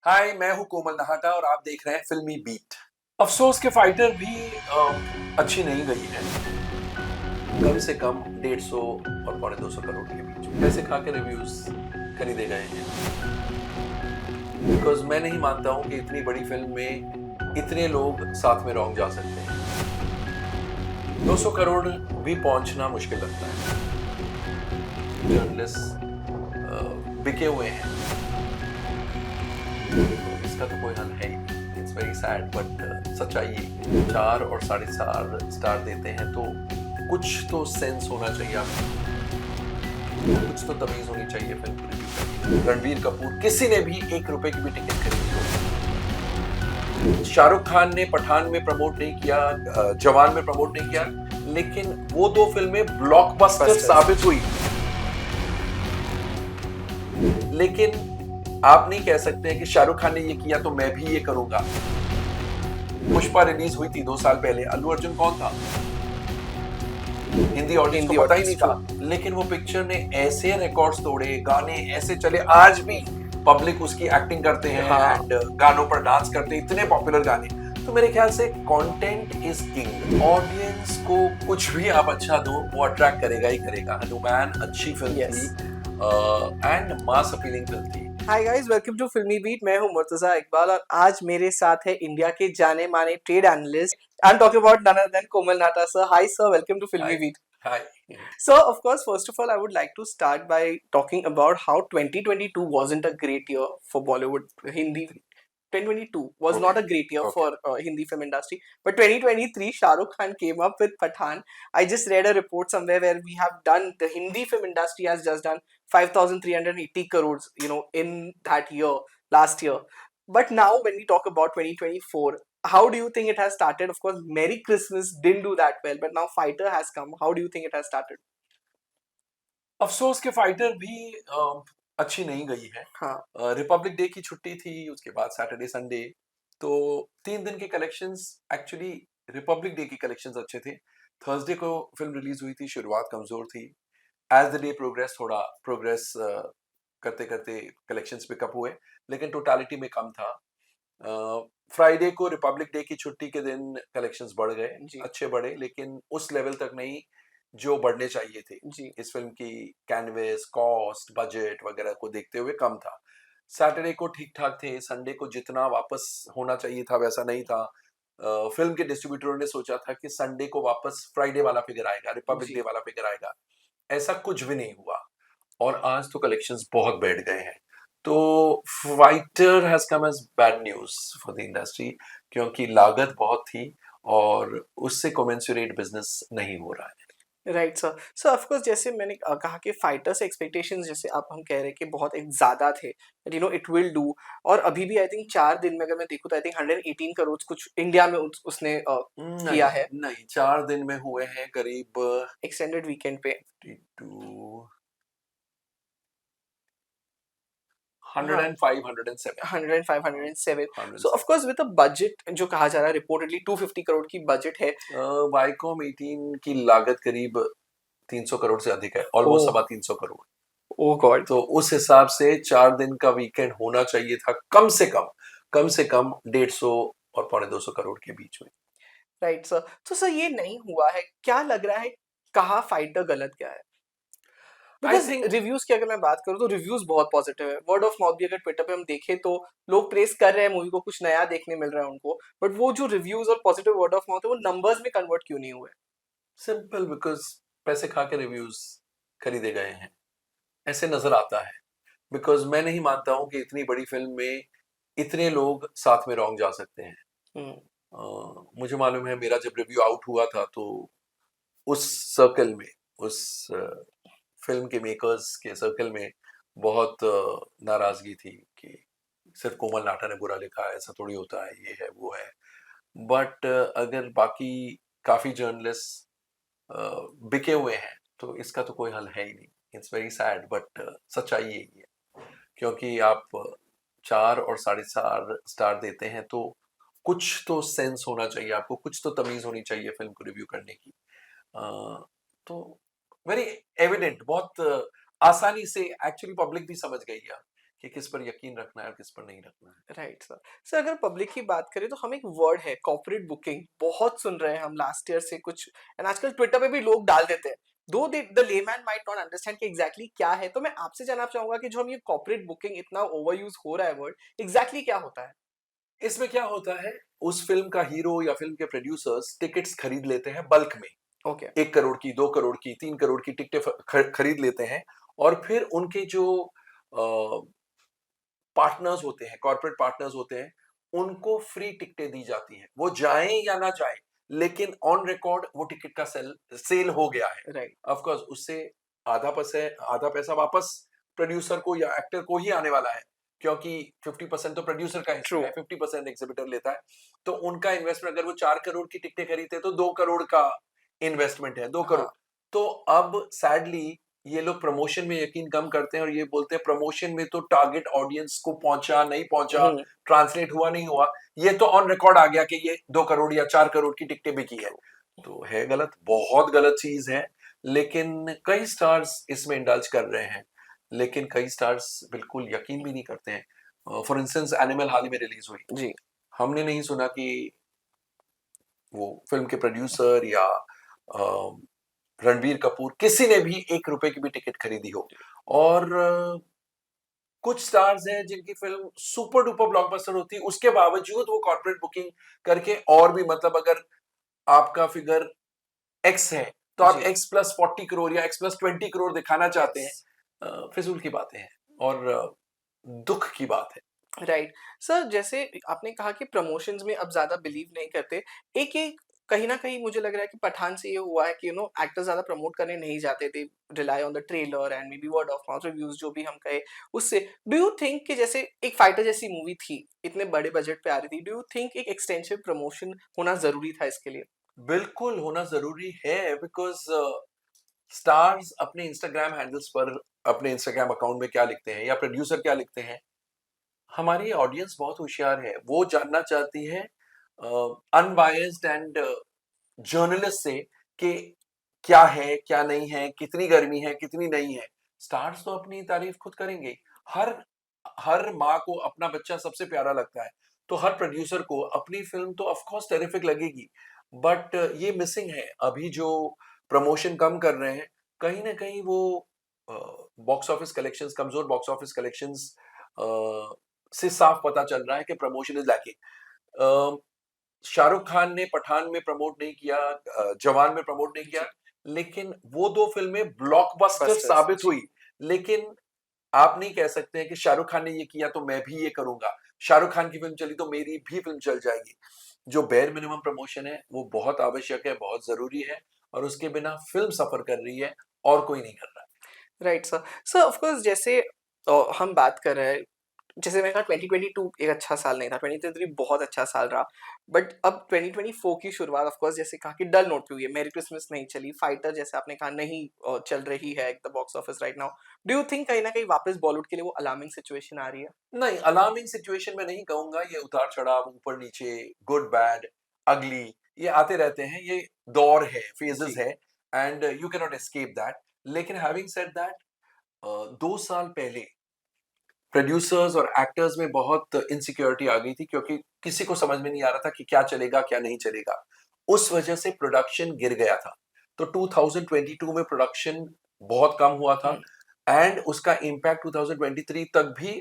हाय, मैं हूं कोमल नहाटा और आप देख रहे हैं फिल्मी बीट। अफसोस के फाइटर भी अच्छी नहीं गई है। कम से कम 150 और 250 करोड़ के बीच में पैसे खा के रिव्यूज खरीदे गए हैं। बिकॉज मैं नहीं मानता हूं कि इतनी बड़ी फिल्म में इतने लोग साथ में रौंग जा सकते हैं। 200 करोड़ भी पहुंचना मुश्किल लगता है। जर्नलिस्ट बिके हुए हैं, इसका तो कोई हल है ही। इट्स वेरी सैड बट सच्चाई है। 4 और 4.5 स्टार देते हैं तो कुछ तो सेंस होना चाहिए आपको, कुछ तो तमीज होनी चाहिए फिल्म को रिव्यू करने की। रणबीर कपूर किसी ने भी 1 रुपए की भी टिकट खरीदी हो। शाहरुख खान ने पठान में प्रमोट नहीं किया, जवान में प्रमोट नहीं किया, लेकिन वो 2 फिल्में ब्लॉकबस्टर साबित हुई। लेकिन आप नहीं कह सकते कि शाहरुख खान ने ये किया तो मैं भी ये करूंगा। पुष्पा रिलीज हुई थी 2 साल पहले, अल्लू अर्जुन कौन था? हिंदी ऑडियंस को पता ही नहीं था, लेकिन वो पिक्चर ने ऐसे रिकॉर्ड्स तोड़े, गाने ऐसे चले, आज भी पब्लिक उसकी एक्टिंग करते हैं एंड गानों पर डांस करते हैं, इतने पॉपुलर गाने। तो मेरे ख्याल से कंटेंट इज किंग। ऑडियंस को कुछ भी आप अच्छा दो, वो अट्रैक्ट करेगा ही करेगा। हनुमान अच्छी फिल्म थी एंड मास अपीलिंग फिल्म थी। हाय गाइस, वेलकम टू फिल्मी बीट। मैं हूं मुर्तजा इकबाल और आज मेरे साथ है इंडिया के जाने माने trade analyst. I am talking about none other than Komal Nahta sir. Hi sir, welcome to Filmibeat. Hi. So, of course, first of all, I would like to start by talking about how 2022 wasn't a great year for Bollywood. Hindi 2022 was not a great year for Hindi film industry, but 2023 Shah Rukh Khan came up with Pathan. I just read a report somewhere where we have done, the Hindi film industry has just done 5,380 crores, in that year, last year. But now when we talk about 2024, how do you think it has started? Of course, Merry Christmas didn't do that well, but now Fighter has come. How do you think it has started? अफसोस के fighter भी अच्छी नहीं गई है। हाँ, Republic day की छुट्टी थी, उसके बाद सैटरडे संडे, तो 3 दिन के कलेक्शंस, एक्चुअली रिपब्लिक डे की कलेक्शंस अच्छे थे। थर्सडे को फिल्म रिलीज हुई थी, शुरुआत कमजोर थी। एज द डे प्रोग्रेस, थोड़ा प्रोग्रेस करते करते कलेक्शंस पिकअप हुए, लेकिन टोटालिटी में कम था। फ्राइडे को रिपब्लिक डे की छुट्टी के दिन कलेक्शंस बढ़ गए, अच्छे बढ़े, लेकिन उस लेवल तक नहीं जो बढ़ने चाहिए थे। इस फिल्म की कैनवेस, कॉस्ट, बजट वगैरह को देखते हुए कम था। सैटरडे को ठीक ठाक थे, संडे को जितना वापस होना चाहिए था वैसा नहीं था। फिल्म के डिस्ट्रीब्यूटरों ने सोचा था कि संडे को वापस फ्राइडे वाला फिगर आएगा, रिपब्लिक डे वाला फिगर आएगा, ऐसा कुछ भी नहीं हुआ और आज तो कलेक्शंस बहुत बैठ गए हैं। तो Fighter has come as bad news for the industry, क्योंकि लागत बहुत थी और उससे कमेंसुरेट बिजनेस नहीं हो रहा है। Right sir. सर ऑफकोर्स, जैसे मैंने कहा कि फाइटर से एक्सपेक्टेशंस, जैसे आप हम कह रहे हैं कि बहुत एक ज़्यादा थे, इट विल डू। और अभी भी आई थिंक 4 दिन में अगर मैं देखूँ तो आई थिंक 118 करोड़ कुछ इंडिया में उसने किया है। नहीं, 4 दिन में हुए हैं करीब एक्सटेंडेड वीकेंड पे 52 105 107 105 107। सो of course with a budget जो कहा जा रहा है, रिपोर्टेडली 250 करोड़ की बजट है। वाईकॉम 18 की लागत करीब 300 करोड़ से अधिक है, ऑलमोस्ट 325 करोड़। ओह गॉड। तो उस हिसाब से 4 दिन का वीकेंड होना चाहिए था, कम से कम 150 और 250 करोड़ के बीच में। Right sir. तो सर ये नहीं हुआ है, क्या लग रहा है, कहाँ फाइटर गलत क्या है? बिकॉज रिव्यूज की अगर मैं बात करूँ तो रिव्यूज बहुत पॉजिटिव है। वर्ड ऑफ माउथ भी अगर ट्विटर पे हम देखें तो लोग प्रेस कर रहे हैं मूवी को, कुछ नया देखने मिल रहा है उनको। बट वो जो रिव्यूज और पॉजिटिव वर्ड ऑफ माउथ है वो नंबर्स में कन्वर्ट क्यों नहीं हुए? सिंपल, बिकॉज पैसे खा के रिव्यूज खरीदे गए हैं, ऐसे नजर आता है। बिकॉज मैं नहीं मानता हूं कि इतनी बड़ी फिल्म में इतने लोग साथ में रौंग जा सकते हैं। मुझे मालूम है, मेरा जब रिव्यू आउट हुआ था तो उस सर्कल में, उस फिल्म के मेकर्स के सर्कल में बहुत नाराजगी थी कि सिर्फ कोमल नाटा ने बुरा लिखा है, ऐसा थोड़ी होता है, ये है वो है। बट अगर बाकी काफी जर्नलिस्ट बिके हुए हैं तो इसका तो कोई हल है ही नहीं। इट्स वेरी सैड बट सच्चाई यही है। क्योंकि आप 4 और 4.5 स्टार देते हैं तो कुछ तो सेंस होना चाहिए आपको, कुछ तो तमीज होनी चाहिए फिल्म को रिव्यू करने की। तो वेरी एविडेंट, बहुत आसानी से एक्चुअली पब्लिक भी समझ गई है कि किस पर यकीन रखना है और किस पर नहीं रखना है। Right sir. सर अगर पब्लिक की बात करें तो हम एक वर्ड है कॉर्पोरेट बुकिंग बहुत सुन रहे हैं हम लास्ट ईयर से कुछ एंड आजकल ट्विटर पे भी लोग डाल देते हैं। दो the layman might not understand कि एग्जैक्टली क्या है, तो मैं आपसे जानना चाहूंगा कि जो हम ये कॉर्पोरेट बुकिंग इतना ओवर यूज हो रहा है वर्ड, एग्जैक्टली क्या होता है? इसमें क्या होता है, उस फ़िल्म का हीरो या फ़िल्म के प्रोड्यूसर्स टिकट्स खरीद लेते हैं बल्क में। ओके। 1 करोड़ की, 2 करोड़ की, 3 करोड़ की टिकटें खरीद लेते हैं और फिर उनके जो पार्टनर्स होते हैं, कॉर्पोरेट पार्टनर्स होते हैं, उनको फ्री टिकटें दी जाती हैं। वो जाएँ या ना जाएँ, लेकिन ऑन रिकॉर्ड वो टिकट का सेल हो गया है। राइट। ऑफ कोर्स उससे आधा पैसा वापस प्रोड्यूसर को या एक्टर को ही आने वाला है, क्योंकि 50% तो प्रोड्यूसर का ट्रू। हिस्सा है, 50% एग्ज़िबिटर लेता है। तो उनका इन्वेस्टमेंट, अगर वो 4 करोड़ की टिकटें खरीदते हैं, तो 2 करोड़ का इन्वेस्टमेंट है, 2 करोड़। हाँ। तो अब सैडली ये लोग प्रमोशन में यकीन कम करते हैं और ये बोलते हैं प्रमोशन में तो टारगेट ऑडियंस को पहुंचा नहीं पहुंचा, हम्म। ट्रांसलेट हुआ नहीं हुआ, ये तो ऑन रिकॉर्ड आ गया कि ये 2 करोड़ या 4 करोड़ की टिकटें बिकी है। ट्रू। तो है गलत, बहुत गलत चीज है। लेकिन कई स्टार्स इसमें इंडल्ज कर रहे हैं, लेकिन कई स्टार्स बिल्कुल यकीन भी नहीं करते हैं। फॉर इंस्टेंस एनिमल हाल ही में रिलीज हुई, जी। हमने नहीं सुना कि वो फिल्म के प्रोड्यूसर या रणबीर कपूर किसी ने भी 1 रुपए की भी टिकट खरीदी हो। और कुछ स्टार्स हैं जिनकी फिल्म सुपर डुपर ब्लॉकबस्टर होती है, उसके बावजूद वो कॉर्पोरेट बुकिंग करके और भी, मतलब अगर आपका फिगर एक्स है तो आप जी। एक्स प्लस 40 करोड़ या एक्स प्लस 20 करोड़ दिखाना चाहते यस। हैं। फिजूल की बातें हैं और दुख की बात है। राइट। सर जैसे आपने कहा कि प्रमोशंस में अब ज़्यादा बिलीव नहीं करते। एक ये कहीं न कहीं मुझे लग रहा है कि पठान से ये हुआ है कि एक्टर्स ज़्यादा प्रमोट करने नहीं जाते थे, rely on the trailer and may be word of mouth reviews जो भी हम कहें उससे। डू यू थिंक कि जैसे एक फाइटर जैसी मूवी थी, इतने बड़े बजट पे आ रही थी, डू यू थिंक एक एक्सटेंसिव प्रमोशन होना ज़रूरी था इसके लिए? बिल्कुल होना जरूरी है, बिकॉज स्टार्स अपने इंस्टाग्राम हैंडल्स पर, अपने इंस्टाग्राम अकाउंट में क्या लिखते हैं या प्रोड्यूसर क्या लिखते हैं, हमारी ऑडियंस बहुत होशियार है। वो जानना चाहती है अनबायस्ड एंड जर्नलिस्ट से कि क्या है, क्या नहीं है, कितनी गर्मी है, कितनी नहीं है। स्टार्स तो अपनी तारीफ खुद करेंगे। हर हर माँ को अपना बच्चा सबसे प्यारा लगता है, तो हर प्रोड्यूसर को अपनी फिल्म तो ऑफ कोर्स टेरिफिक लगेगी। बट ये मिसिंग है, अभी जो प्रमोशन कम कर रहे हैं, कहीं ना कहीं वो बॉक्स ऑफिस कलेक्शंस, कमजोर बॉक्स ऑफिस कलेक्शंस से साफ पता चल रहा है कि promotion is lacking. Shahrukh Khan ने पठान में प्रमोट नहीं किया, जवान में प्रमोट नहीं किया, जी। लेकिन वो 2 फ़िल्में ब्लॉकबस्टर बस्टर्स। साबित जी। हुई। लेकिन आप नहीं कह सकते हैं कि शाहरुख खान ने ये किया तो मैं भी ये करूँगा। शाहरुख खान की फ़िल्म चली तो मेरी भी फ़िल्म चल जाएगी। जो बेयर मिनिमम प्रमोशन है, वो बहुत आवश्यक है, बहुत ज़रूरी है और उसके बिना फ़िल्म सफ़र कर रही है और कोई नहीं कर रहा है। Right sir. Sir of course जैसे हम बात कर रहे हैं, जैसे मैंने कहा 2022 एक अच्छा साल नहीं था, 2023 बहुत अच्छा साल रहा। बट अब 2024 की शुरुआत ऑफ कोर्स जैसे कहा कि डल नोट पे हुई है, मेरी क्रिसमस नहीं चली, फाइटर जैसे आपने कहा नहीं चल रही है the box office right now. Do you think कहीं न कहीं वापस बॉलीवुड के लिए वो अलार्मिंग सिचुएशन आ रही है? नहीं, अलार्मिंग सिचुएशन मैं नहीं कहूँगा, ये उतार-चढ़ाव, ऊपर-नीचे, गुड, बैड, अगली, ये आते रहते हैं, ये दौर है, फेजेज़ जी। है and you can not escape that. लेकिन हैविंग सेड दैट, 2 साल पहले प्रोड्यूसर्स और एक्टर्स में बहुत इनसिक्योरिटी आ गई थी, क्योंकि किसी को समझ में नहीं आ रहा था कि क्या चलेगा, क्या नहीं चलेगा। उस वजह से प्रोडक्शन गिर गया था। तो 2022 में प्रोडक्शन बहुत कम हुआ था हुँ। एंड उसका इम्पैक्ट 2023 तक भी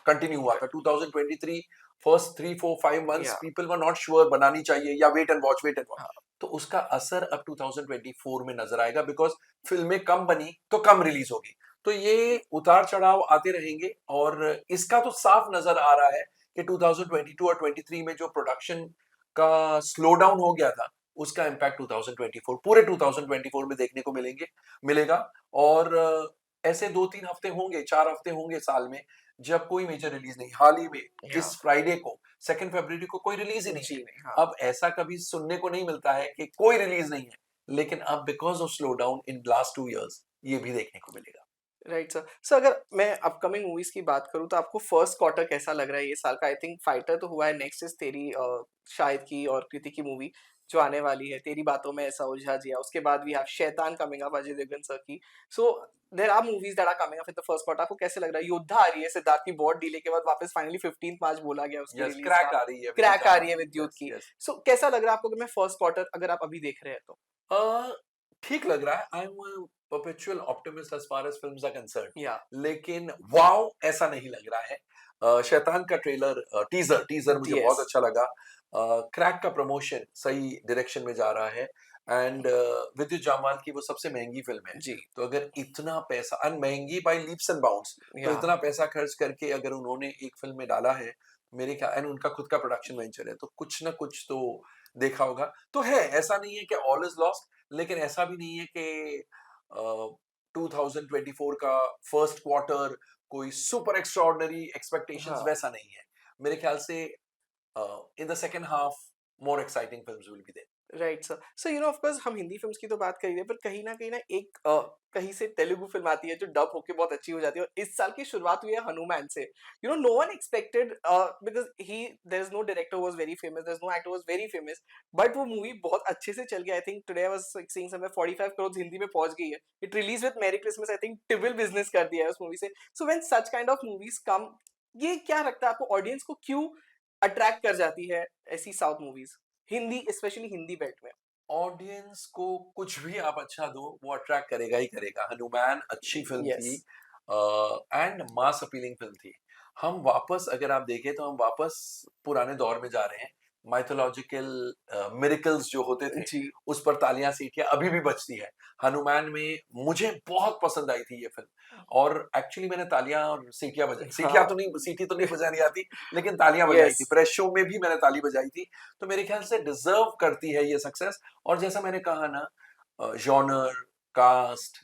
कंटिन्यू हुआ था। 2023 first 3, 4, 5 months yeah. People were not sure बनानी चाहिए या wait and watch, wait and watch. हाँ। तो उसका असर अब 2024 में नजर आएगा, बिकॉज़ फिल्में कम बनी तो कम रिलीज होगी। तो ये उतार-चढ़ाव आते रहेंगे और इसका तो साफ नज़र आ रहा है कि 2022 और 23 में जो प्रोडक्शन का स्लो डाउन हो गया था, उसका इम्पैक्ट 2024, पूरे 2024 में देखने को मिलेगा। और ऐसे 2-3 हफ्ते होंगे, 4 हफ्ते होंगे साल में, जब कोई मेजर रिलीज़ नहीं। हाल ही में या। इस फ्राइडे को, 2 फरवरी को कोई रिलीज़ ही नहीं जी है। नहीं, हाँ। अब ऐसा कभी सुनने को नहीं मिलता है कि कोई रिलीज़ नहीं है, लेकिन अब because of slow down in last 2 years, ये भी देखने को मिलेगा। Right sir. सर अगर मैं अपकमिंग मूवीज़ की बात करूँ तो आपको फर्स्ट क्वार्टर कैसा लग रहा है ये साल का? आई थिंक फाइटर तो हुआ है, नेक्स्ट इज़ तेरी शाहिद की और कृति की मूवी। जो आने वाली है, तेरी बातों में ऐसा उलझा जिया, उसके बाद we have Shaitaan coming up Ajay Devgn sir की। So there are movies that are coming up in the first quarter. आपको कैसे लग रहा है? योद्धा आ रही है सिद्धार्थ की बहुत डिले के बाद, वापस फाइनली 15 मार्च बोला गया उसकी यस, रिलीज का। क्रैक आ रही है विद्युत क्रैक आ रही जामवाल है की। विद्युत यस, की। यस। सो कैसा लग रहा है आपको अगर मैं फर्स्ट क्वार्टर अगर आप अभी देख रहे हैं तो? अ, ठीक लग रहा है। I am a perpetual optimist as far as films are concerned. Yeah लेकिन वॉव ऐसा नहीं लग रहा है। शैतान का ट्रेलर टीज़र टीज़र मुझे बहुत यस अच्छा लगा। क्रैक का प्रमोशन सही डायरेक्शन में जा रहा है एंड विद्युत जामवाल की वो सबसे महँगी फ़िल्म है। जी तो अगर इतना पैसा एंड महँगी बाय लीप्स एंड बाउंड्स, तो या इतना पैसा खर्च करके अगर उन्होंने एक फ़िल्म में डाला है, मेरे ख्याल एंड उनका खुद का प्रोडक्शन वेंचर है, तो कुछ ना कुछ तो देखा होगा। तो है, ऐसा नहीं है कि ऑल इज़ लॉस्ट, लेकिन ऐसा भी नहीं है कि 2024 का फर्स्ट क्वार्टर कोई सुपर एक्स्ट्राऑर्डिनरी एक्सपेक्टेशंस हाँ वैसा नहीं है। मेरे ख्याल से in the second half more exciting films will be there. Right sir. So you know of course हम हिंदी फिल्म्स की तो बात कर ही रहे हैं, पर कहीं ना एक कहीं से तेलुगु फिल्म आती है जो डब होके बहुत अच्छी हो जाती है, और इस साल की शुरुआत हुई है हनुमान से। You know no one expected, because ही there is no director was very famous, there is no actor was very famous, but वो मूवी बहुत अच्छे से चल गया। I think today I was seeing somewhere 45 crore Hindi में पहुंच गई है। It release with merry Christmas, I think terrible business कर दिया है उस मूवी से। So when such kind of movies come, ये क्या लगता है आपको ऑडियंस को क्यों अट्रैक्ट कर जाती है ऐसी south movies, Hindi specially Hindi belt में? ऑडियंस को कुछ भी आप अच्छा दो, वो अट्रैक्ट करेगा ही करेगा। हनुमान अच्छी फ़िल्म यस थी एंड मास अपीलिंग फ़िल्म थी। हम वापस अगर आप देखें तो हम वापस पुराने दौर में जा रहे हैं। माइथोलॉजिकल मिरेकल्स जो होते थे, जी उस पर तालियाँ सीटियाँ अभी भी बजती है। हनुमान में मुझे बहुत पसंद आई थी ये फ़िल्म और एक्चुअली मैंने तालियाँ और सीटियाँ बजाई। हाँ सीटी तो नहीं बजानी आती, लेकिन तालियाँ बजाई यस थी। प्रेस शो में भी मैंने ताली बजाई थी। तो मेरे ख्याल से डिज़र्व करती है ये सक्सेस। और जैसा मैंने कहा ना, जॉनर, कास्ट,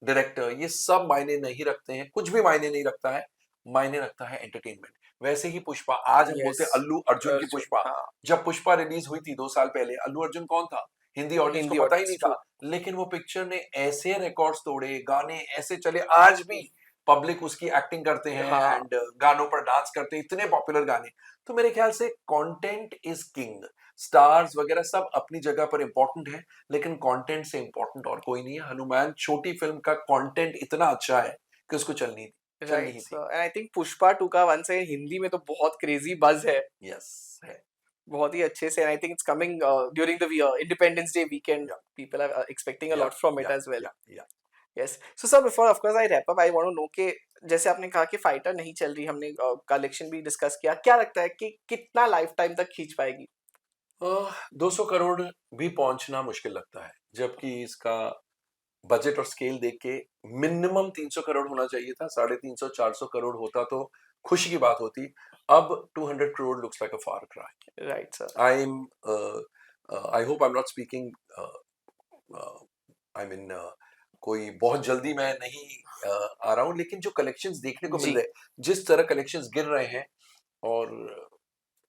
डायरेक्टर ये सब मायने नहीं रखते हैं, कुछ भी मायने नहीं रखता है, मायने रखता है एंटरटेनमेंट। वैसे ही पुष्पा, आज हम यस बोलते हैं अल्लू अर्जुन की अर्जुन पुष्पा। हाँ जब पुष्पा रिलीज हुई थी 2 साल पहले, अल्लू अर्जुन कौन था? हिंदी ऑडियंस को हिंदी पता ही ऑडियंस नहीं ट्रू था। लेकिन वो पिक्चर ने ऐसे रिकॉर्ड्स तोड़े, गाने ऐसे चले, आज भी पब्लिक उसकी एक्टिंग करते हैं हाँ एंड गानों पर डांस करते हैं, इतने पॉपुलर गाने। तो मेरे ख्याल से कंटेंट इज किंग। स्टार्स वगैरह सब अपनी जगह पर इंपॉर्टेंट है, लेकिन कंटेंट से इंपॉर्टेंट और कोई नहीं है। हनुमान छोटी फिल्म का कंटेंट इतना अच्छा है कि उसको चलनी राइट ही थी। Sir, and I think Pushpa 2 का वन से हिंदी में तो बहुत क्रेजी बज है, यस है। बहुत ही अच्छे से। And I think it's coming during the Independence Day weekend, yeah people are expecting a yeah lot from it yeah as well. Yeah yeah yes so sir, before of course I wrap up, I want to know कि जैसे आपने कहा कि fighter नहीं चल रही, हमने collection भी डिस्कस किया, क्या लगता है कि कितना लाइफ टाइम तक खींच पाएगी? 200 करोड़ भी पहुंचना मुश्किल लगता है, जबकि इसका बजट और स्केल देख के मिनिमम 300 करोड़ होना चाहिए था। 350 400 करोड़ होता तो खुशी की बात होती। अब 200 crore looks like a far cry. Right sir. I am I hope I am not speaking, I mean कोई बहुत जल्दी मैं नहीं आ रहा हूँ, लेकिन जो कलेक्शंस देखने को मिल जी रहे हैं, जिस तरह कलेक्शंस गिर रहे हैं, और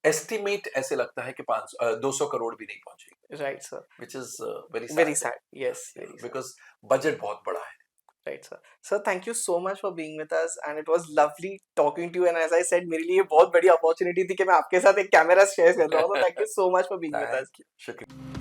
एस्टिमेट ऐसे लगता है कि 200 करोड़ भी नहीं पहुंचेगी, right sir, which is very very sad. Sad, yes very sad. Because budget बहुत बड़ा है। Right sir. Sir thank you so much for being with us, and it was lovely talking to you, and as I said मेरे लिए ये बहुत बड़ी opportunity थी कि मैं आपके साथ एक कैमरा शेयर कर रहा हूँ, तो thank you so much for being with thank us. You, शुक्रिया।